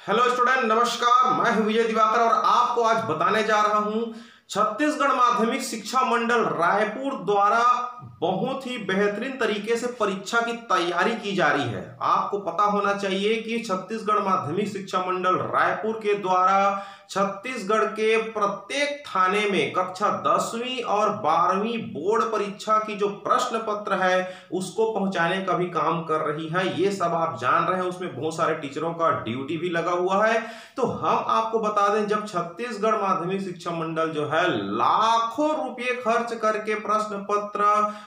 Hello student, नमस्कार। मैं हूं विजय दिवाकर और आपको आज बताने जा रहा हूं छत्तीसगढ़ माध्यमिक शिक्षा मंडल रायपुर द्वारा बहुत ही बेहतरीन तरीके से परीक्षा की तैयारी की जा रही है। आपको पता होना चाहिए कि छत्तीसगढ़ माध्यमिक शिक्षा मंडल रायपुर के द्वारा छत्तीसगढ़ के प्रत्येक थाने में कक्षा 10वीं और 12वीं बोर्ड परीक्षा की जो प्रश्न पत्र है उसको पहुंचाने का भी काम कर रही है। ये सब आप जान रहे हैं, उसमें बहुत सारे टीचरों का ड्यूटी भी लगा हुआ है। तो हम आपको बता दें, जब छत्तीसगढ़ माध्यमिक शिक्षा मंडल जो है लाखों रुपए खर्च करके प्रश्न पत्र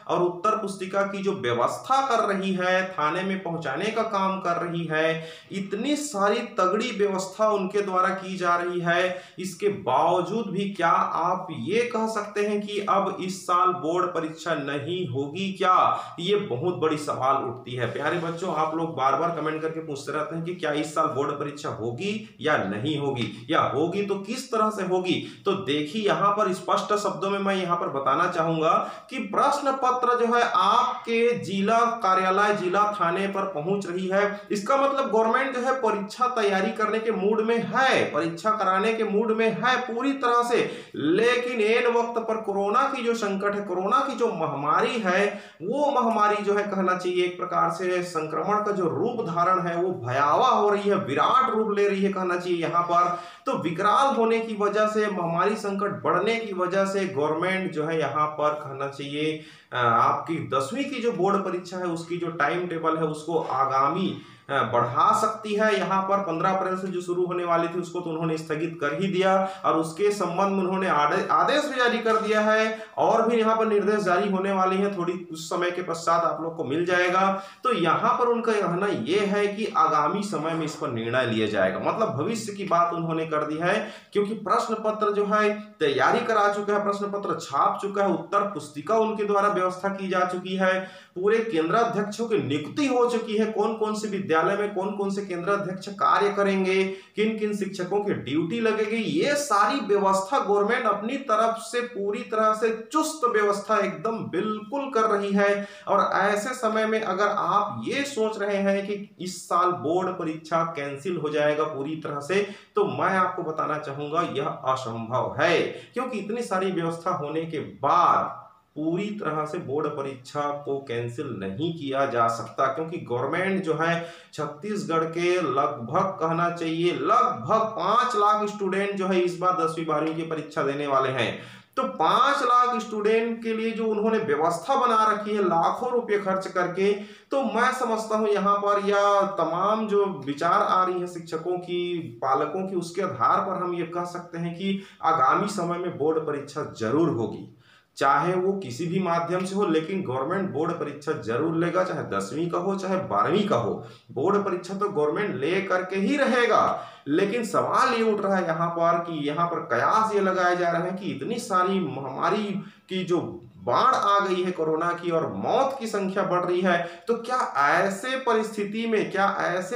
और उत्तर पुस्तिका की जो व्यवस्था कर रही है, थाने में पहुंचाने का काम कर रही है, इतनी सारी तगड़ी व्यवस्था उनके द्वारा की जा रही है, इसके बावजूद भी क्या आप ये कह सकते हैं कि अब इस साल बोर्ड परीक्षा नहीं होगी क्या? ये बहुत बड़ी सवाल उठती है। प्यारे बच्चों, आप लोग बार बार कमेंट करके पूछते रहते हैं कि क्या इस साल बोर्ड परीक्षा होगी या नहीं होगी, या होगी तो किस तरह से होगी। तो देखिए, यहां पर स्पष्ट शब्दों में मैं यहां पर बताना चाहूंगा कि प्रश्न पत्र जो है आपके जिला कार्यालय, जिला थाने पर पहुंच रही है। इसका मतलब गवर्नमेंट जो है परीक्षा तैयारी करने के मूड में है, परीक्षा कराने के मूड में है पूरी तरह से। लेकिन एन वक्त पर कोरोना की जो संकट है, कोरोना की जो महामारी है, वो महामारी जो है कहना चाहिए एक प्रकार से संक्रमण का जो रूप धारण है वो भयावह हो रही है, विराट रूप ले रही है कहना चाहिए यहाँ पर। तो विकराल होने की वजह से, महामारी संकट बढ़ने की वजह से गवर्नमेंट जो है यहाँ पर कहना चाहिए आपकी 10वीं की जो बोर्ड परीक्षा है उसकी जो टाइम टेबल है उसको आगामी बढ़ा सकती है। यहाँ पर 15 अप्रैल से जो शुरू होने वाली थी उसको तो उन्होंने स्थगित कर ही दिया और उसके संबंध में उन्होंने आदेश भी जारी कर दिया है और भी यहाँ पर निर्देश जारी होने वाले हैं, थोड़ी कुछ समय के पश्चात आप लोग को मिल जाएगा। तो यहाँ पर उनका कहना यह है कि आगामी समय में इस पर निर्णय लिया जाएगा, मतलब भविष्य की बात उन्होंने कर दी है, क्योंकि प्रश्न पत्र जो है तैयारी करा चुका है, प्रश्न पत्र छाप चुका है, उत्तर पुस्तिका उनके द्वारा व्यवस्था की जा चुकी है, पूरे केंद्राध्यक्षों की नियुक्ति हो चुकी है, कौन कौन से विद्यालय में कौन कौन से केंद्राध्यक्ष कार्य करेंगे, किन किन शिक्षकों की ड्यूटी लगेगी, ये सारी व्यवस्था गवर्नमेंट अपनी तरफ से पूरी तरह से चुस्त व्यवस्था एकदम बिल्कुल कर रही है। और ऐसे समय में अगर आप ये सोच रहे हैं कि इस साल बोर्ड परीक्षा कैंसिल हो जाएगा पूरी तरह से, तो मैं आपको बताना चाहूंगा यह असंभव है, क्योंकि इतनी सारी व्यवस्था होने के बाद पूरी तरह से बोर्ड परीक्षा को कैंसिल नहीं किया जा सकता, क्योंकि गवर्नमेंट जो है छत्तीसगढ़ के लगभग कहना चाहिए लगभग 5 लाख स्टूडेंट जो है इस बार 10वीं 12वीं की परीक्षा देने वाले हैं। तो 5 लाख स्टूडेंट के लिए जो उन्होंने व्यवस्था बना रखी है लाखों रुपए खर्च करके, तो मैं समझता हूं यहाँ पर या तमाम जो विचार आ रही है शिक्षकों की, पालकों की, उसके आधार पर हम ये कह सकते हैं कि आगामी समय में बोर्ड परीक्षा जरूर होगी, चाहे वो किसी भी माध्यम से हो, लेकिन गवर्नमेंट बोर्ड परीक्षा जरूर लेगा, चाहे 10वीं का हो चाहे 12वीं का हो, बोर्ड परीक्षा तो गवर्नमेंट ले करके ही रहेगा। लेकिन सवाल ये उठ रहा है यहाँ पर कि यहाँ पर कयास ये लगाए जा रहे हैं कि इतनी सारी महामारी की जो बाढ़ आ गई है कोरोना की और मौत की संख्या बढ़ रही है, तो क्या ऐसे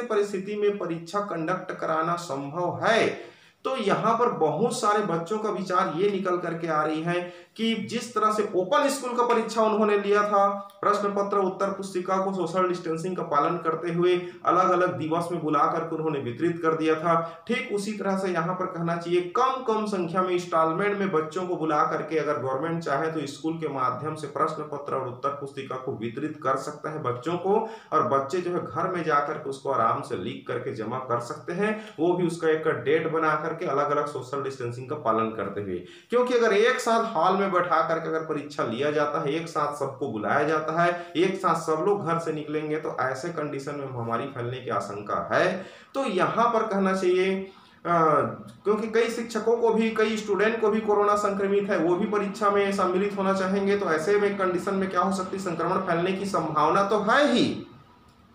परिस्थिति में परीक्षा कंडक्ट कराना संभव है? तो यहाँ पर बहुत सारे बच्चों का विचार ये निकल करके आ रही है कि जिस तरह से ओपन स्कूल का परीक्षा उन्होंने लिया था, प्रश्न पत्र उत्तर पुस्तिका को सोशल डिस्टेंसिंग का पालन करते हुए अलग अलग दिवस में बुला करके उन्होंने वितरित कर दिया था, ठीक उसी तरह से यहाँ पर कहना चाहिए कम कम संख्या में इंस्टॉलमेंट में बच्चों को बुला करके अगर गवर्नमेंट चाहे तो स्कूल के माध्यम से प्रश्न पत्र और उत्तर पुस्तिका को वितरित कर सकता है बच्चों को, और बच्चे जो है घर में जाकर के उसको आराम से लिख करके जमा कर सकते हैं, वो भी उसका एक डेट बना के अलग अलग सोशल डिस्टेंसिंग का पालन करते हुए। क्योंकि अगर एक साथ हॉल में बैठा करके अगर परीक्षा लिया जाता है, एक साथ सबको बुलाया जाता है, एक साथ सब लोग घर से निकलेंगे, तो ऐसे कंडीशन में महामारी फैलने की आशंका है। तो यहाँ पर कहना चाहिए क्योंकि कई शिक्षकों को भी, कई स्टूडेंट को भी कोरोना संक्रमित है, वो भी परीक्षा में सम्मिलित होना चाहेंगे, तो ऐसे में कंडीशन में क्या हो सकती है, संक्रमण फैलने की संभावना तो है ही।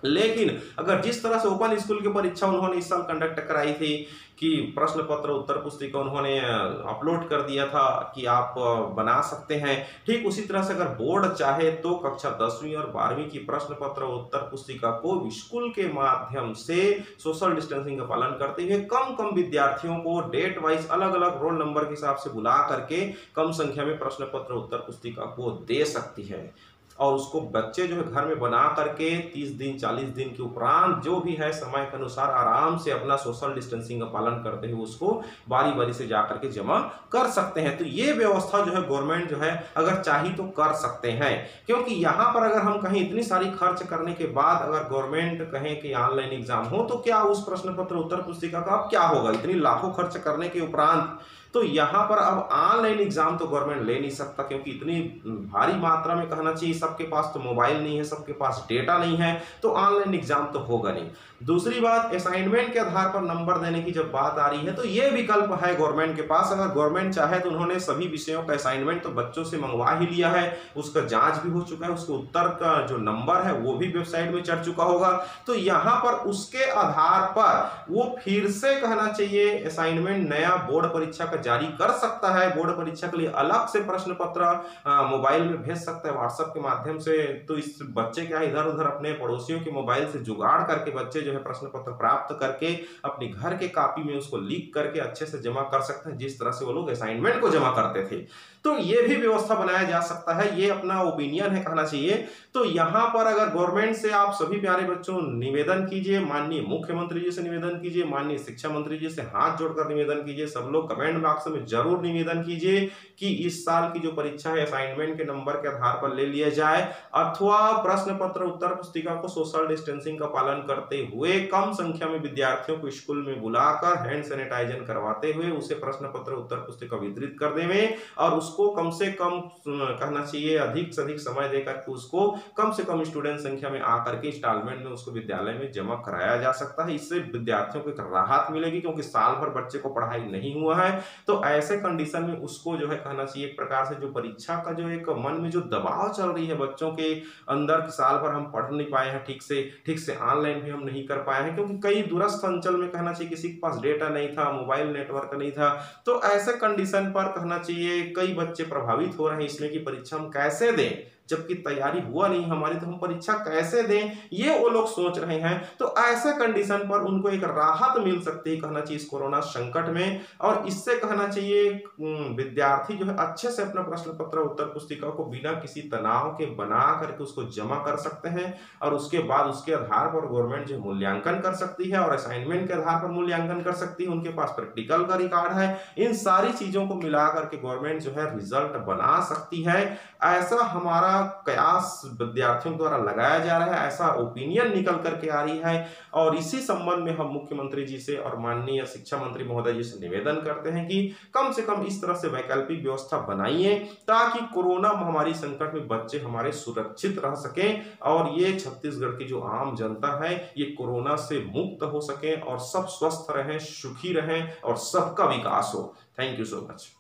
लेकिन अगर जिस तरह से ओपन स्कूल की परीक्षा उन्होंने इस साल कंडक्ट कराई थी कि प्रश्न पत्र उत्तर पुस्तिका उन्होंने अपलोड कर दिया था कि आप बना सकते हैं, ठीक उसी तरह से अगर बोर्ड चाहे तो कक्षा 10वीं और 12वीं की प्रश्न पत्र उत्तर पुस्तिका को स्कूल के माध्यम से सोशल डिस्टेंसिंग का पालन करते हुए कम कम विद्यार्थियों को डेट वाइज अलग अलग रोल नंबर के हिसाब से बुला करके कम संख्या में प्रश्न पत्र उत्तर पुस्तिका को दे सकती है। और उसको बच्चे जो है घर में बना करके 30 दिन 40 दिन के उपरांत जो भी है समय के अनुसार आराम से अपना सोशल डिस्टेंसिंग का पालन करते हुए उसको बारी बारी से जाकर के जमा कर सकते हैं। तो ये व्यवस्था जो है गवर्नमेंट जो है अगर चाही तो कर सकते हैं, क्योंकि यहाँ पर अगर हम कहीं इतनी सारी खर्च करने के बाद अगर गवर्नमेंट कहें कि ऑनलाइन एग्जाम हो तो क्या उस प्रश्न पत्र उत्तर पुस्तिका का अब क्या होगा, इतनी लाखों खर्च करने के उपरांत। तो यहाँ पर अब ऑनलाइन एग्जाम तो गवर्नमेंट ले नहीं सकता, क्योंकि इतनी भारी मात्रा में कहना चाहिए सबके पास तो मोबाइल नहीं है, सबके पास डेटा नहीं है, तो ऑनलाइन एग्जाम तो होगा नहीं। दूसरी बात, असाइनमेंट के आधार पर नंबर देने की जब बात आ रही है तो ये विकल्प है गवर्नमेंट के पास। अगर गवर्नमेंट चाहे तो उन्होंने सभी विषयों का असाइनमेंट तो बच्चों से मंगवा ही लिया है, उसका जांच भी हो चुका है, उसके उत्तर का जो नंबर है वो भी वेबसाइट में चढ़ चुका होगा। तो यहाँ पर उसके आधार पर वो फिर से कहना चाहिए असाइनमेंट नया बोर्ड परीक्षा का जारी कर सकता है। बोर्ड परीक्षा के लिए अलग से प्रश्न पत्र मोबाइल में भेज सकता है व्हाट्सएप के माध्यम से। तो इस बच्चे क्या इधर उधर अपने पड़ोसियों के मोबाइल से जुगाड़ करके बच्चे जो है प्रश्न पत्र प्राप्त करके अपनी घर के कॉपी में उसको लीक करके अच्छे से जमा कर सकते हैं, जिस तरह से वो लोग असाइनमेंट को जमा करते थे। तो ये भी व्यवस्था बनाया जा सकता है, ये अपना ओपिनियन है कहना चाहिए। तो यहाँ पर अगर गवर्नमेंट से आप सभी प्यारे बच्चों निवेदन कीजिए, माननीय मुख्यमंत्री जी से निवेदन कीजिए, माननीय शिक्षा मंत्री जी से हाथ जोड़कर निवेदन कीजिए, सब लोग कमेंट बॉक्स में जरूर निवेदन कीजिए कि इस साल की जो परीक्षा है असाइनमेंट के नंबर के आधार पर ले लिया जाए, अथवा प्रश्न पत्र उत्तर पुस्तिका को सोशल डिस्टेंसिंग का पालन करते हुए कम संख्या में विद्यार्थियों को स्कूल में बुलाकर हैंड सैनिटाइजन करवाते हुए उसे प्रश्न पत्र उत्तर पुस्तिका वितरित कर देवे, और उसको कम से कम कहना चाहिए अधिक से अधिक समय देकर के उसको कम से कम स्टूडेंट संख्या में आकर के इंस्टॉलमेंट में उसको विद्यालय में जमा कराया जा सकता है। इससे विद्यार्थियों को एक राहत मिलेगी, क्योंकि साल भर बच्चे को पढ़ाई नहीं हुआ है। तो ऐसे कंडीशन में उसको जो है कहना चाहिए एक प्रकार से जो परीक्षा का जो एक मन में जो दबाव चल रही है बच्चों के अंदर कि साल भर हम पढ़ नहीं पाए हैं ठीक से ऑनलाइन भी हम नहीं कर पाए हैं, क्योंकि कई दूरस्थ अंचल में कहना चाहिए किसी के पास डेटा नहीं था, मोबाइल नेटवर्क नहीं था। तो ऐसे कंडीशन पर कहना चाहिए कई बच्चे प्रभावित हो रहे हैं इसमें कि परीक्षा हम कैसे दें, जबकि तैयारी हुआ नहीं हमारी, तो हम परीक्षा कैसे दें, ये वो लोग सोच रहे हैं। तो ऐसे कंडीशन पर उनको एक राहत मिल सकती है कहना चाहिए इस कोरोना संकट में, और इससे कहना चाहिए विद्यार्थी जो है अच्छे से अपना प्रश्न पत्र उत्तर पुस्तिका को बिना किसी तनाव के बना करके उसको जमा कर सकते हैं, और उसके बाद उसके आधार पर गवर्नमेंट जो मूल्यांकन कर सकती है और असाइनमेंट के आधार पर मूल्यांकन कर सकती है। उनके पास प्रैक्टिकल का रिकॉर्ड है, इन सारी चीजों को मिला करके गवर्नमेंट जो है रिजल्ट बना सकती है। ऐसा हमारा कयास विद्यार्थियों द्वारा लगाया जा रहा है, ऐसा ओपिनियन निकल करके आ रही है, और इसी संबंध में हम मुख्यमंत्री जी से और माननीय शिक्षा मंत्री महोदय जी से निवेदन करते हैं कि कम से कम इस तरह से वैकल्पिक व्यवस्था बनाइए, ताकि कोरोना महामारी संकट में बच्चे हमारे सुरक्षित रह सकें, और ये छत्तीसगढ़ की जो आम जनता है ये कोरोना से मुक्त हो सके, और सब स्वस्थ रहें, सुखी रहें, और सबका विकास हो। Thank you so much.